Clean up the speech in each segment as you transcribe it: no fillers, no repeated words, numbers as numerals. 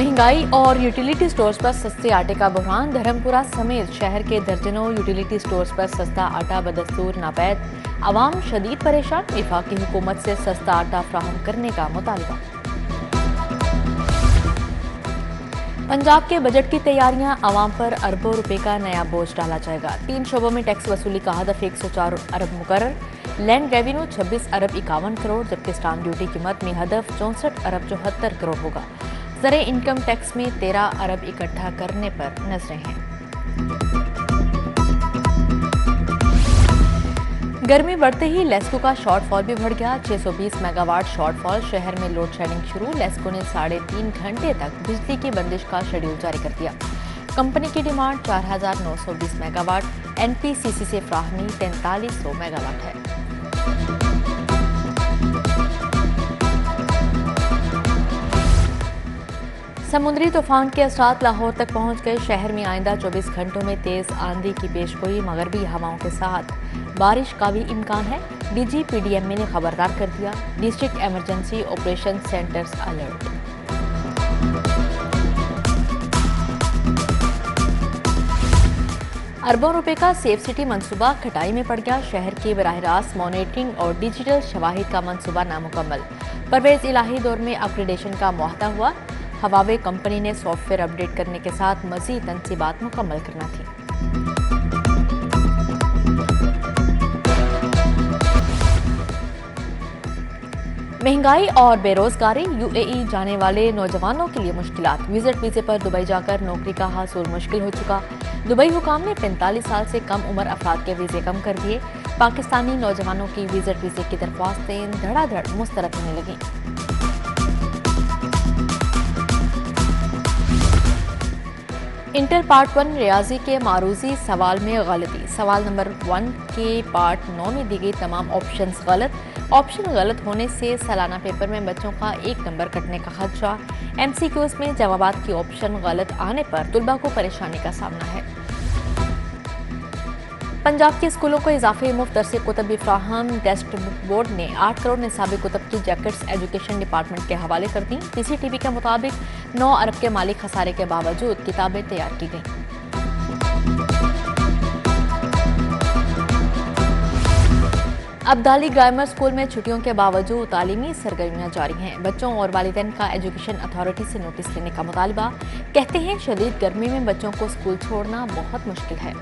महंगाई और utility stores पर सस्ते आटे का बहरान। धर्मपुरा समेत शहर के दर्जनों यूटिलिटी स्टोर्स पर सस्ता आटा बदस्तूर नापैद। आवाम शदीद परेशान। वफाकी हुकूमत से सस्ता आटा फराहम करने का मुतालबा। पंजाब के बजट की तैयारियां। आवाम पर अरबों रुपए का नया बोझ डाला जाएगा। 3 शोबों में टैक्स वसूली का हदफ 104 अरब मुकर्रर। लैंड रेवेन्यू 26 अरब 51 करोड़, जबकि स्टाम्प ड्यूटी कीमत में हदफ 64 अरब 74 करोड़ होगा। ज़रे इनकम टैक्स में 13 अरब इकट्ठा करने पर नजरें हैं। गर्मी बढ़ते ही लेस्को का शॉर्टफॉल भी बढ़ गया। 620 मेगावाट शॉर्टफॉल। शहर में लोड शेडिंग शुरू। लेस्को ने 3.5 घंटे तक बिजली की बंदिश का शेड्यूल जारी कर दिया। कंपनी की डिमांड 4920 मेगावाट। एनपीसीसी से फ्राहमी 4300 मेगावाट है। समुद्री तूफान के असरात लाहौर तक पहुंच गए। शहर में आइंदा 24 घंटों में तेज आंधी की पेशगोई। मगरबी हवाओं के साथ बारिश का भी इम्कान है। डीजी पीडीएमए ने खबरदार कर दिया। District emergency operation centres alert. अरबों रुपए का सेफ सिटी मंसूबा खटाई में पड़ गया। शहर की बराह रास्त मॉनिटरिंग और डिजिटल शवाहिद का मंसूबा नामुकम्मल। परवेज इलाही दौर में अपग्रेडेशन का मुआहदा हुआ। हवावे कंपनी ने सॉफ्टवेयर अपडेट करने के साथ मजीद तनसीबात मुकम्मल करना थी। महंगाई और बेरोजगारी। यूएई जाने वाले नौजवानों के लिए मुश्किलात। विजिट वीजे पर दुबई जाकर नौकरी का हासिल मुश्किल हो चुका। दुबई हुकाम ने 45 साल से कम उम्र अफराद के वीजे कम कर दिए। पाकिस्तानी नौजवानों की विजिट वीजे की दरख्वास्तें धड़ाधड़ मुस्तरद होने लगी। इंटर पार्ट 1 रियाजी के मारूजी सवाल में गलती। सवाल नंबर 1 के पार्ट 9 में दी गई तमाम ऑप्शंस गलत। ऑप्शन गलत होने से सालाना पेपर में बच्चों का 1 नंबर कटने का खदशा। एमसीक्यूज में जवाबात की ऑप्शन गलत आने पर तुलबा को परेशानी का सामना है। पंजाब के स्कूलों को इजाफी मुफ्त दरसे कुतब भी फ्राहम। टेस्ट बोर्ड ने 8 करोड़ निसाबी कुतब की जैकेट्स एजुकेशन डिपार्टमेंट के हवाले कर दी। पीसीटीवी के मुताबिक 9 अरब के माली खसारे के बावजूद किताबें तैयार की गईं। अब्दाली ग्रामर स्कूल में छुट्टियों के बावजूद तालीमी सरगर्मियां जारी हैं। बच्चों और वालिदैन का एजुकेशन अथॉरिटी से नोटिस लेने का मुतालबा। कहते हैं शदीद गर्मी में बच्चों को स्कूल छोड़ना बहुत मुश्किल है।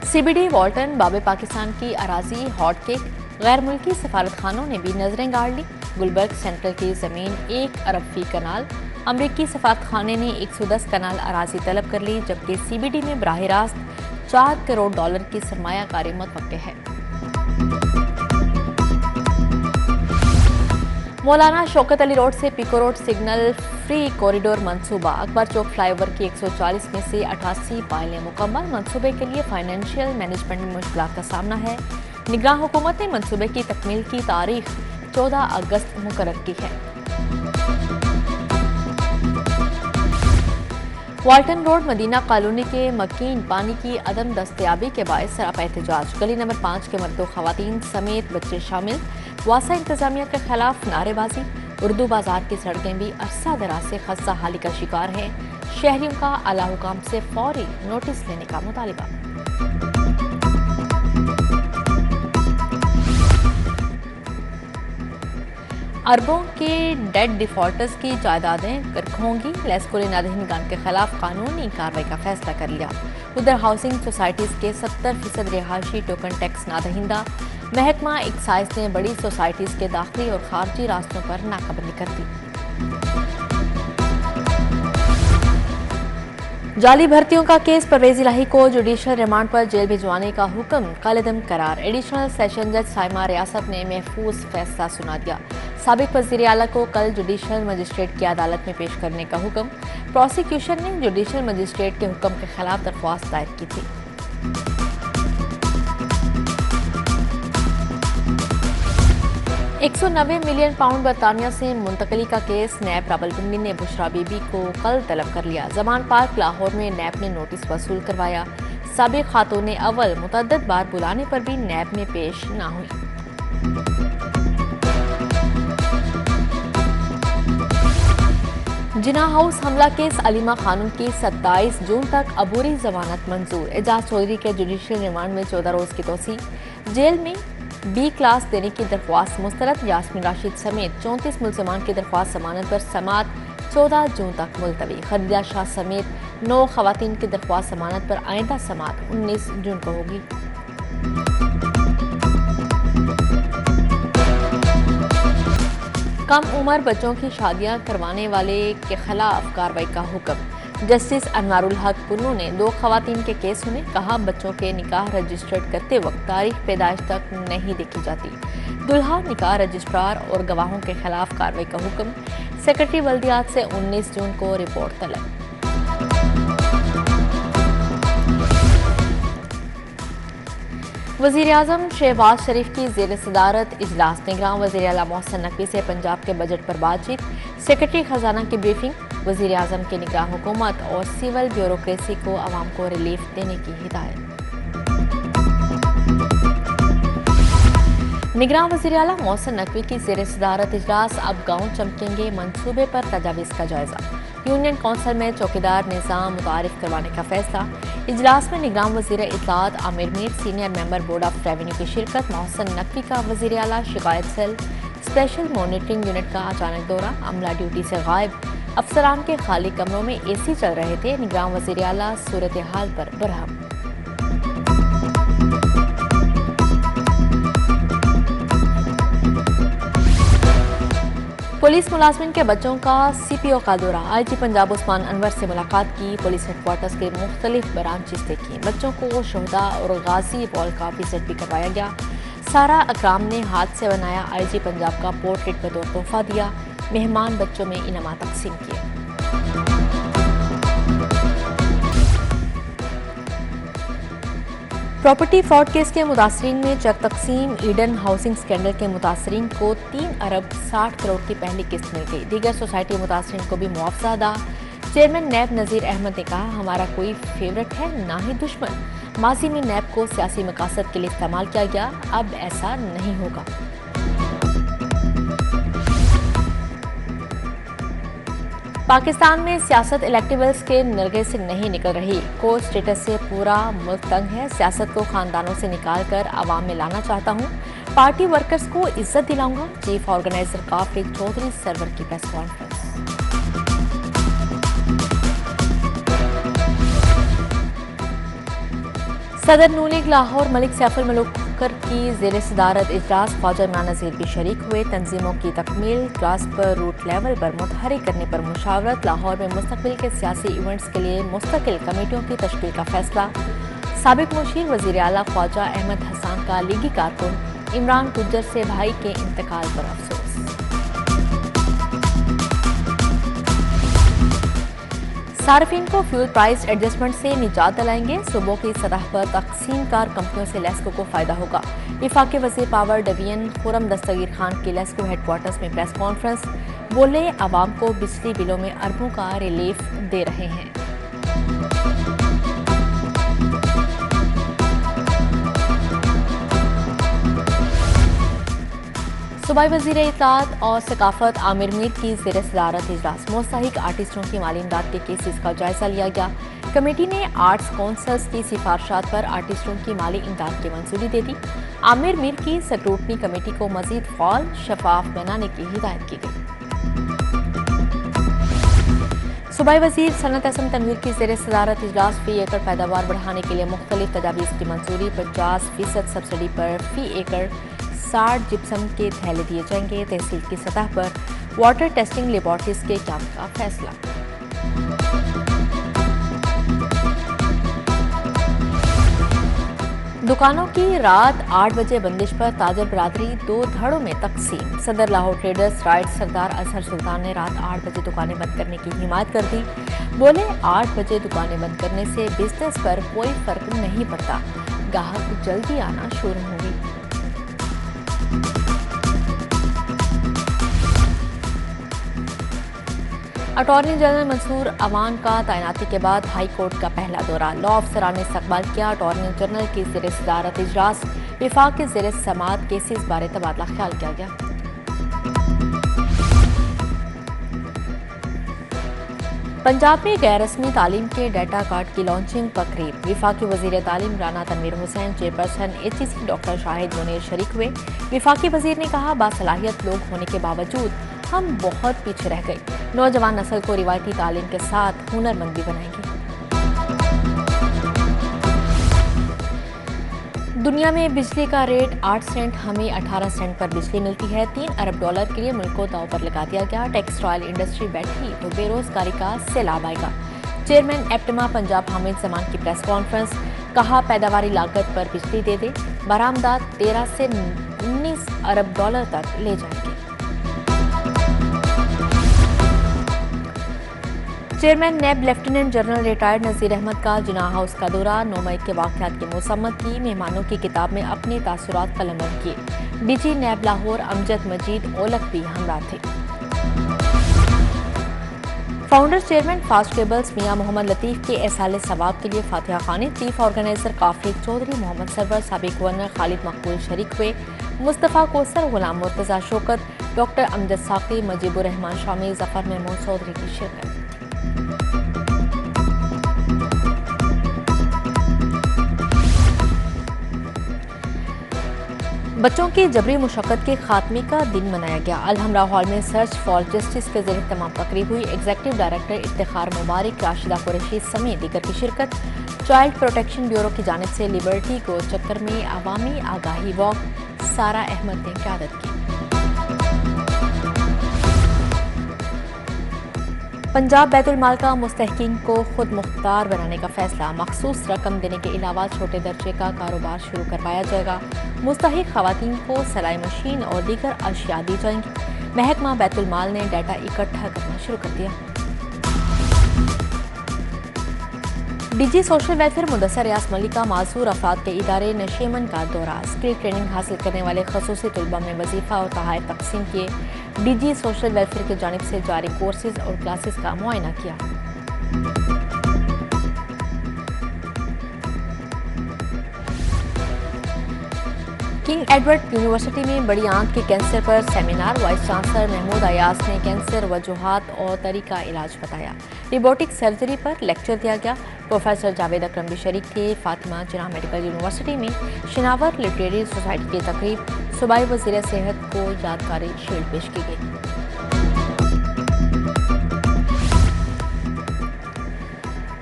सीबीडी वाल्टन बाबे पाकिस्तान की अराजी हॉट केक। गैर मुल्की सफारत खानों ने भी नजरें गाड़ ली। गुलबर्ग सेंट्रल की जमीन 1 अरब फी कनाल। अमरीकी सफारत खाने ने 110 कनाल अराजी तलब कर ली, जबकि सीबीडी में बराह रास्त 4 करोड़ डॉलर की सरमायाकारी मुतवक्के है। मौलाना शौकत अली रोड से Peco road signal free corridor मंसूबा। अकबर चौक फ्लाईओवर की 140 में से 88 पायलें मुकम्मल। मंसूबे के लिए फाइनेंशियल मैनेजमेंट में मुश्किलात का सामना है। निगरान हुकूमत ने मंसूबे की तकमील की तारीख 14 अगस्त मुकर्रर की है। वाल्टन रोड मदीना कॉलोनी के मकीन पानी की अदम दस्तयाबी के बायस सरापा एहतजाज। गली नंबर 5 के मर्दों खवातीन समेत बच्चे शामिल। वासा इंतजामिया के खिलाफ नारेबाजी। उर्दू बाजार की सड़कें भी अरसा दराज से खस्ता हाली का शिकार हैं। शहरियों का आला हुकाम से फौरी नोटिस लेने का मुतालिबा। अरबों के डेट डिफॉल्टर्स की जायदादें गर्क होंगी। लेस्को ने नादहिंदगान के खिलाफ कानूनी कार्रवाई का फैसला कर लिया। उधर हाउसिंग सोसाइटीज के 70% रिहायशी टोकन टैक्स नादहिंदा। महकमा एक्साइज ने बड़ी सोसाइटीज के दाखिली और खारजी रास्तों पर नाकाबंदी कर दी। जाली भर्तियों का केस। परवेज इलाही को जुडिशल रिमांड पर जेल भिजवाने का हुक्म कलदम करार। एडिशनल सेशन जज साइमा रियासत ने महफूज फैसला सुना दिया। साबिक वज़ीर आला को कल जुडिशल मजिस्ट्रेट की अदालत में पेश करने का हुक्म। प्रोसिक्यूशन ने जुडिशल मजिस्ट्रेट के हुक्म के खिलाफ दरख्वास्त दायर की थी। £190 मिलियन बरतानिया से मुंतकली का केस। नैब रावलपिंडी ने बुशरा बीबी को कल तलब कर लिया। जमान पार्क लाहौर में नैब ने नोटिस वसूल करवाया। साबिक खातून अव्वल मुतअद्दिद बार बुलाने पर भी नैब में पेश न हुई। जिना हाउस हमला केस अलीमा खानम की 27 जून तक अबूरी जमानत मंजूर। एजाज चौधरी के जुडिशियल रिमांड में 14 रोज की तोसी। जेल में बी क्लास देने की दरख्वास्त मुस्तरद। यास्मीन राशिद समेत 34 मुलजमान की दरख्वास्त जमानत पर समात 14 जून तक मुलतवी। खदीजा शाह समेत 9 खवातीन की दरख्वास्त जमानत पर आइंदा समात 19 जून को होगी। कम उम्र बच्चों की शादियां करवाने वाले के खिलाफ कार्रवाई का हुक्म। जस्टिस अनवारुल हक पुन्नू ने 2 खवातीन के केस सुने। कहा, बच्चों के निकाह रजिस्टर्ड करते वक्त तारीख पैदाइश तक नहीं देखी जाती। दुल्हा, निकाह रजिस्ट्रार और गवाहों के खिलाफ कार्रवाई का हुक्म। सेक्रेटरी बल्दियात से 19 जून को रिपोर्ट तलब। वज़ीर-ए-आज़म शहबाज शरीफ की ज़ेर सदारत इजलास। निगरान वज़ीर आला मोहसिन नकवी से पंजाब के बजट पर बातचीत। सेक्रेटरी खजाना की ब्रीफिंग। वज़ीर-ए-आज़म की निगरान हुकूमत और सिविल ब्यूरोक्रेसी को आवाम को रिलीफ देने की हिदायत। निगरान वज़ीर आला मोहसिन नकवी की ज़ेर सदारत इजलास। अब गाँव चमकेंगे मंसूबे पर तजावीज़ का जायजा। यूनियन कौंसिल में चौकीदार निज़ाम मुतारिफ करवाने का फैसला। इजलास में निगरान वज़ीर इत्तलात Amir Mir, senior member board of revenue की शिरकत। मोहसिन नकवी का वज़ीर आला शिकायत सेल स्पेशल मॉनिटरिंग यूनिट का अचानक दौरा। अमला ड्यूटी से गायब। अफसरान के खाली कमरों में AC चल रहे थे। निगरान वज़ीर आला सूरत हाल पर बरहम। पुलिस मुलाजमिन के बच्चों का CPO का दौरा। IG पंजाब उस्मान अनवर से मुलाकात की। पुलिस हेडक्वार्टर्स के मुख्तलिफ ब्रांचेस देखी। बच्चों को शोहदा और गाजी वॉल का विजिट भी करवाया गया। सारा अकराम ने हाथ से बनाया IG पंजाब का पोर्ट्रेट बतौर तोहफा दिया। मेहमान बच्चों में इनामात तकसीम किए। प्रॉपर्टी फ्रॉड केस के मुतासरीन में चेक तकसीम। ईडन हाउसिंग स्कैंडल के मुतासरीन को 3 अरब 60 करोड़ की पहली किस्त मिल गई। दीगर सोसाइटी मुतासरीन को भी मुआवजा अदा। चेयरमैन नैब नज़ीर अहमद ने कहा, हमारा कोई फेवरेट है ना ही दुश्मन। माजी में नैब को सियासी मकासद के लिए इस्तेमाल किया गया, अब ऐसा नहीं होगा। पाकिस्तान में सियासत इलेक्टेबल्स के नरगे से नहीं निकल रही। कोर्ट स्टेटस से पूरा मुल्क तंग है। सियासत को खानदानों से निकाल कर आवाम में लाना चाहता हूँ। पार्टी वर्कर्स को इज्जत दिलाऊंगा। चीफ ऑर्गेनाइजर काफिल चौधरी सरवर की प्रेस कॉन्फ्रेंस। सदर नून लीग लाहौर मलिक सैफुल मलूक की ज़ेर सदारत इजलास। ख्वाजा इमरान नज़ीर भी शरीक हुए। तंजीमों की तकमील, क्लास पर रूट लेवल पर मुतहरिक करने पर मुशावरत। लाहौर में मुस्तकबिल के सियासी इवेंट्स के लिए मुस्तकिल कमेटियों की तश्कील का फैसला। साबिक मुशीर वज़ीर आला ख्वाजा अहमद हसन का लीगी कारकुन इमरान गुज्जर से भाई के इंतकाल पर अफसोस। सार्फिन को फ्यूल प्राइस एडजस्टमेंट से निजात दिलाएंगे। सूबों की सतह पर तकसीम कार कंपनियों से लेस्को को फायदा होगा। विफाकी वज़ीर पावर डिवीजन खुरम दस्तगीर खान की लेस्को हेडक्वार्टर्स में प्रेस कॉन्फ्रेंस। बोले, आवाम को बिजली बिलों में अरबों का रिलीफ दे रहे हैं। सूबाई वज़ीर इत्तलात और सकाफत आमिर मीर की ज़ेर सदारत इजलास। मुस्तहिक आर्टिस्टों की माली इमदाद के केसेस का जायजा लिया गया। कमेटी ने आर्ट्स काउंसिल्स की सिफारिशात पर आर्टिस्टों की माली इमदाद की मंजूरी दे दी। आमिर मीर की स्क्रूटनी कमेटी को मजीद फाल शफाफ बनाने की हिदायत की गई। सूबाई वज़ीर सनत असम तनवीर की ज़ेर सदारत इजलास। फी एकड़ पैदावार बढ़ाने के लिए मुख्तलिफ तजावीज़ की मंजूरी। 50% सब्सिडी पर फी एकड़ 60 जिप्सम के थैले दिए जाएंगे। तहसील की सतह पर वाटर टेस्टिंग लेबॉर्ट्रीज के कैंप का फैसला। दुकानों की रात 8 बजे बंदिश पर ताजर बरादरी 2 धड़ों में तकसीम। सदर लाहौर ट्रेडर्स राइट सरदार अजहर सुल्तान ने रात 8 बजे दुकानें बंद करने की हिमायत कर दी। बोले, 8 बजे दुकानें बंद करने से बिजनेस पर कोई फर्क नहीं पड़ता, ग्राहक जल्दी आना शुरू होंगे। अटॉर्नी जनरल मंसूर अवान का तैनाती के बाद हाई कोर्ट का पहला दौरा। लॉ अफसरान ने इस्तकबाल किया। अटॉर्नी जनरल की ज़ेर सदारत इजलास। विफाक के ज़ेर समात केसेस बारे तबादला ख्याल किया गया। पंजाब में गैर रस्मी तालीम के डाटा कार्ड की लॉन्चिंग तकरीब। विफाकी वजीर तालीम Rana Tanveer Hussain, chairperson HEC doctor Shahid Munir शरीक हुए। विफाकी वजीर ने कहा, बासलाहियत लोग होने के बावजूद हम बहुत पीछे रह गए। नौजवान नस्ल को रिवायती तालीम के साथ हुनरमंद भी बनाएंगे। दुनिया में बिजली का रेट 8 सेंट, हमें 18 सेंट पर बिजली मिलती है। $3 अरब के लिए मुल्क को दांव पर लगा दिया गया। टेक्सटाइल इंडस्ट्री बैठी तो बेरोजगारी का सैलाब आएगा। चेयरमैन एप्टमा पंजाब हामिद जमान की प्रेस कॉन्फ्रेंस। कहा, पैदावारी लागत पर बिजली दे दे, बरामदात 13 से 19 अरब तक ले जाएंगे। चेयरमैन नेब लेफ्टिनेंट जनरल रिटायर्ड नज़ीर अहमद का जिन्ना हाउस का दौरा। 9 मई के वाक़यात की मसम्मत की। मेहमानों की किताब में अपने तासुरात कलमबंद किए। DG नेब लाहौर अमजद मजीद ओलख भी हमरा थे। Founder chairman Fast Cables Mian Muhammad Latif के एहसाले सवाब के लिए फातिहा खानी। चीफ ऑर्गेनाइजर काफिक चौधरी, मोहम्मद सरवर, साबिक गवर्नर खालिद मकबूल शरीक हुए। मुस्तफ़ा कोसर, गुलाम मुर्तज़ा शौकत, डॉक्टर अमजद साकी, मुजीबुर रहमान शामी, जफर महमूद चौधरी की शिरकत। बच्चों की जबरी मुशक्कत के खात्मे का दिन मनाया गया। अलहमरा हॉल में सर्च फॉर जस्टिस के ज़रिए तमाम तकरीब हुई। एग्जीक्यूटिव डायरेक्टर इफ्तिखार मुबारक, राशिदा कुरैशी समेत दीगर की शिरकत। चाइल्ड प्रोटेक्शन ब्यूरो की जानिब से लिबर्टी को चक्कर में अवामी आगाही वॉक, सारा अहमद ने क़यादत की। पंजाब बैतुल माल का मुस्तहकीन को खुद मुख्तार बनाने का फैसला। मखसूस रकम देने के अलावा छोटे दर्जे का कारोबार शुरू करवाया जाएगा। मुस्तहिक खवातीन को सिलाई मशीन और दीगर अशिया दी जाएंगी। महकमा बैतुल माल ने डाटा इकट्ठा करना शुरू कर दिया। DG सोशल वेलफेयर मुदस्सर रियाज मलिका मासूर अफराद के इदारे नशेमन का दौरा। स्किल ट्रेनिंग हासिल करने वाले खसूसी तलबा में वजीफा और तहाइफ तकसीम किए। DG सोशल वेलफेयर की जानिब से जारी कोर्सेज और क्लासेस का मुआयना किया। किंग एडवर्ड यूनिवर्सिटी में बड़ी आंत के कैंसर पर seminar. Vice chancellor Mahmood Ayaz ने कैंसर वजूहात और तरीका इलाज बताया। रोबोटिक सर्जरी पर लेक्चर दिया गया। प्रोफेसर जावेद अकरम भी शरीक थे। फातिमा जिन्ना मेडिकल यूनिवर्सिटी में शिनावर लिटरेरी सोसाइटी की तकरीब। सूबाई वज़ीर सेहत को यादगारी शील्ड पेश की गई।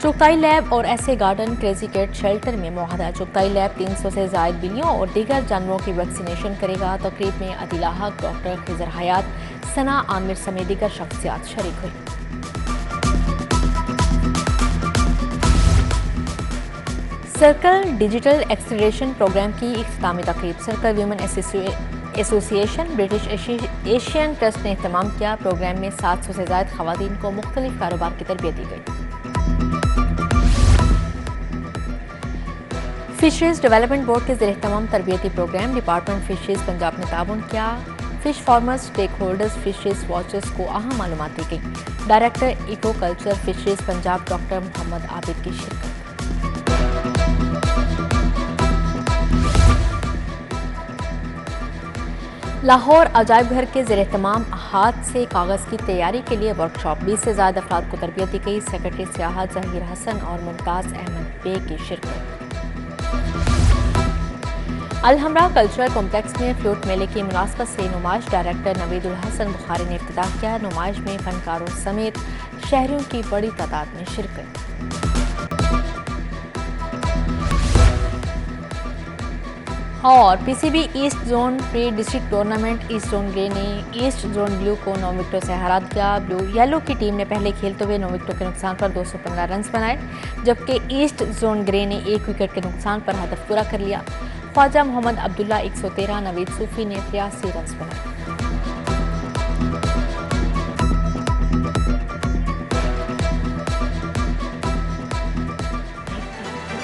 चुगताई लैब और ऐसे गार्डन क्रेजी कैट शेल्टर में मुआहदा। चुगताई लैब 300 से ज़ायद बिल्लियों और दीगर जानवरों की वैक्सीनेशन करेगा। तकरीब में अदिला हक, डॉक्टर खिजर हयात, सना आमिर समेत दीगर शख्सियात शरीक हुई। सर्कल डिजिटल एक्सेलरेशन प्रोग्राम की इख्तितामी तकरीब। Circle women association British Asian trust ने एहतमाम किया। प्रोग्राम में 700 से ज़ायद खवातीन को मुख्तलिफ कारोबार की तरबियत दी गई। फिशरीज डेवलपमेंट बोर्ड के ज़रिए तमाम तरबियती प्रोग्राम। डिपार्टमेंट फिशरीज पंजाब ने ताउन किया। Fish farmers, stakeholders, fisheries watchers को अहम मालूमात दी गई। Director aquaculture fisheries Punjab doctor Mohammad Abid की शिरकत। लाहौर अजायब घर के ज़रिए तमाम हाथ से कागज़ की तैयारी के लिए वर्कशॉप। 20 से ज़्यादा अफराद को तरबियत दी गई। सेक्रेटरी सियाहत जहीर हसन और मुमताज़ अहमद बे की शिरकत। अलहमरा कल्चरल कॉम्प्लेक्स में फ्लूट मेले की मुनासबत से नुमाइश। डायरेक्टर नवीदुल हसन बुखारी ने इफ्तिताह किया। नुमाइश में फनकारों समेत शहरियों की बड़ी तादाद में शिरकत। और PCB east zone pre district tournament east zone grey ने ईस्ट जोन ब्लू को 9 विकेटों से हरा दिया। ब्लू येलो की टीम ने पहले खेलते हुए 9 विकेटों के नुकसान पर 215 रन बनाए, जबकि ईस्ट जोन ग्रे ने 1 विकेट के नुकसान पर हदफ पूरा कर लिया। ख्वाजा मोहम्मद अब्दुल्ला 113, नवीद सूफी ने 83 रन बनाए।